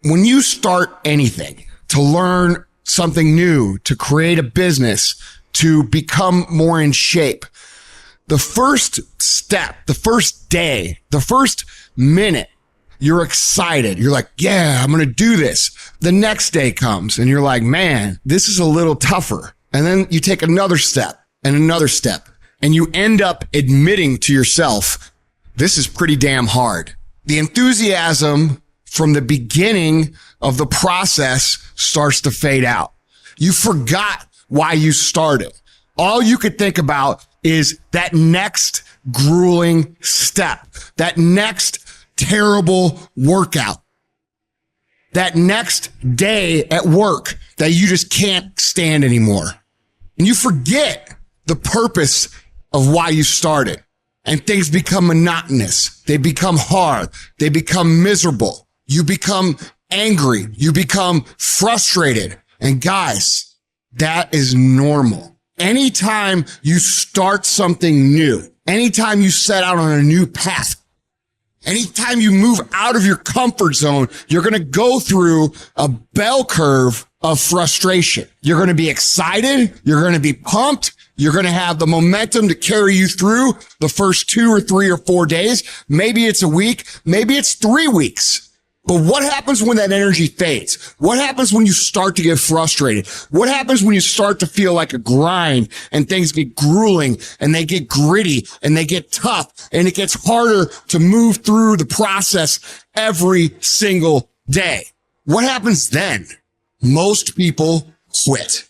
When you start anything, to learn something new, to create a business, to become more in shape, the first step, the first day, the first minute, you're excited. You're like, yeah, I'm going to do this. The next day comes and you're like, man, this is a little tougher. And then you take another step and another step, and you end up admitting to yourself, this is pretty damn hard. The enthusiasm from the beginning of the process starts to fade out. You forgot why you started. All you could think about is that next grueling step, that next terrible workout, that next day at work that you just can't stand anymore. And you forget the purpose of why you started, and things become monotonous. They become hard. They become miserable. You become angry. You become frustrated. And guys, that is normal. Anytime you start something new, anytime you set out on a new path, anytime you move out of your comfort zone, you're going to go through a bell curve of frustration. You're going to be excited. You're going to be pumped. You're going to have the momentum to carry you through the first 2 or 3 or 4 days. Maybe it's a week. Maybe it's 3 weeks. But what happens when that energy fades? What happens when you start to get frustrated? What happens when you start to feel like a grind and things get grueling and they get gritty and they get tough and it gets harder to move through the process every single day? What happens then? Most people quit.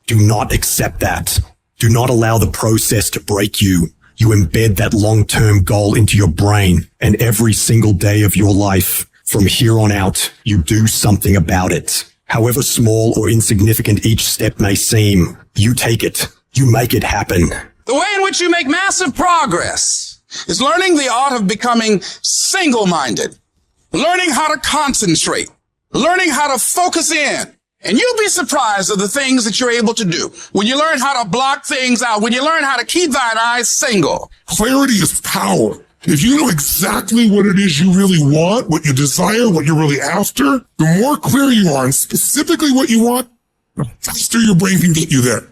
Do not accept that. Do not allow the process to break you. You embed that long-term goal into your brain, and every single day of your life, from here on out, you do something about it. However small or insignificant each step may seem, you take it. You make it happen. The way in which you make massive progress is learning the art of becoming single-minded, learning how to concentrate, learning how to focus in. And you'll be surprised at the things that you're able to do when you learn how to block things out, when you learn how to keep thine eyes single. Clarity is power. If you know exactly what it is you really want, what you desire, what you're really after, the more clear you are and specifically what you want, the faster your brain can get you there.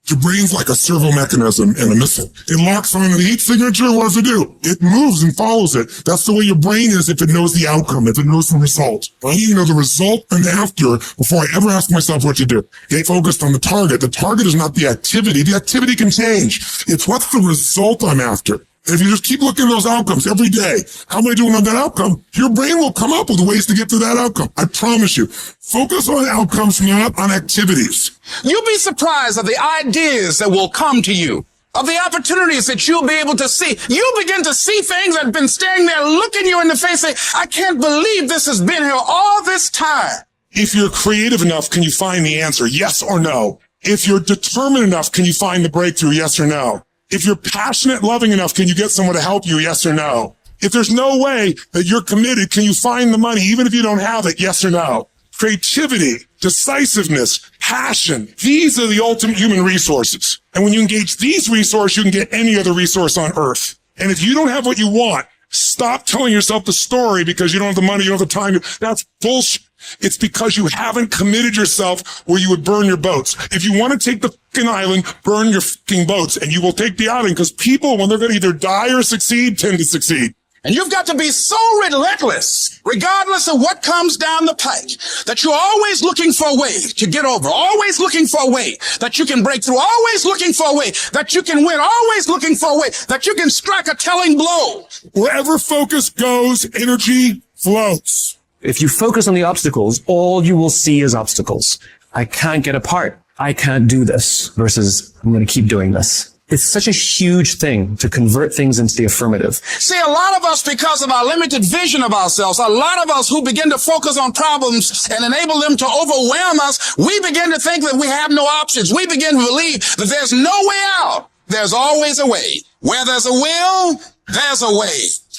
Your brain's like a servo mechanism and a missile. It locks on the heat signature. What does it do? It moves and follows it. That's the way your brain is if it knows the outcome, if it knows the result. I need to know the result and after before I ever ask myself what to do. Get focused on the target. The target is not the activity. The activity can change. It's what's the result I'm after. If you just keep looking at those outcomes every day, how am I doing on that outcome? Your brain will come up with ways to get to that outcome. I promise you. Focus on outcomes, not on activities. You'll be surprised at the ideas that will come to you, of the opportunities that you'll be able to see. You'll begin to see things that have been staring there, looking you in the face, saying, I can't believe this has been here all this time. If you're creative enough, can you find the answer? Yes or no? If you're determined enough, can you find the breakthrough? Yes or no? If you're passionate, loving enough, can you get someone to help you? Yes or no? If there's no way that you're committed, can you find the money even if you don't have it? Yes or no? Creativity, decisiveness, passion. These are the ultimate human resources. And when you engage these resources, you can get any other resource on earth. And if you don't have what you want, stop telling yourself the story because you don't have the money, you don't have the time. That's bullshit. It's because you haven't committed yourself where you would burn your boats. If you want to take the fucking island, burn your fucking boats, and you will take the island because people, when they're going to either die or succeed, tend to succeed. And you've got to be so relentless, regardless of what comes down the pike, that you're always looking for a way to get over, always looking for a way that you can break through, always looking for a way that you can win, always looking for a way that you can strike a telling blow. Wherever focus goes, energy flows. If you focus on the obstacles, all you will see is obstacles. I can't get apart. I can't do this versus I'm going to keep doing this. It's such a huge thing to convert things into the affirmative. See, a lot of us, because of our limited vision of ourselves, a lot of us who begin to focus on problems and enable them to overwhelm us, we begin to think that we have no options. We begin to believe that there's no way out. There's always a way. Where there's a will, there's a way.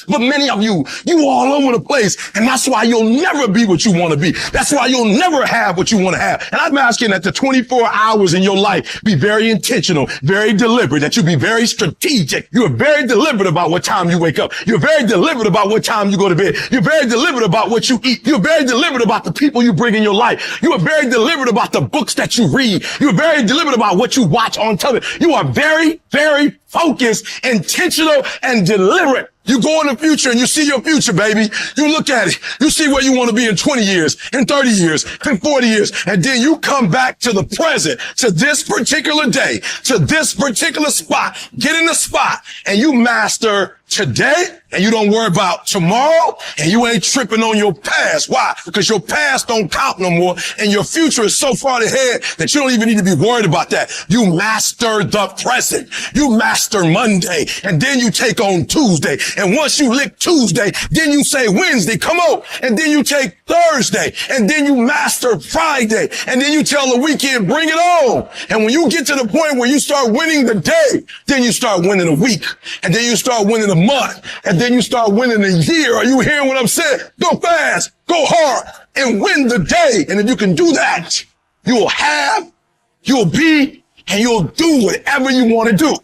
But many of you all over the place. And that's why you'll never be what you want to be. That's why you'll never have what you want to have. And I'm asking that the 24 hours in your life be very intentional, very deliberate, that you be very strategic. You're very deliberate about what time you wake up. You're very deliberate about what time you go to bed. You're very deliberate about what you eat. You're very deliberate about the people you bring in your life. You are very deliberate about the books that you read. You're very deliberate about what you watch on television. You are very, very focused, intentional, and deliberate. You go in the future and you see your future, baby. You look at it. You see where you want to be in 20 years, in 30 years, in 40 years. And then you come back to the present, to this particular day, to this particular spot. Get in the spot and you master today, and you don't worry about tomorrow, and you ain't tripping on your past. Why? Because your past don't count no more, and your future is so far ahead that you don't even need to be worried about that. You master the present. You master Monday, and then you take on Tuesday. And once you lick Tuesday, then you say Wednesday, come on. And then you take Thursday, and then you master Friday, and then you tell the weekend, bring it on. And when you get to the point where you start winning the day, then you start winning a week, and then you start winning a month, and then you start winning a year. Are you hearing what I'm saying? Go fast, go hard, and win the day. And if you can do that, you'll have, you'll be, and you'll do whatever you want to do.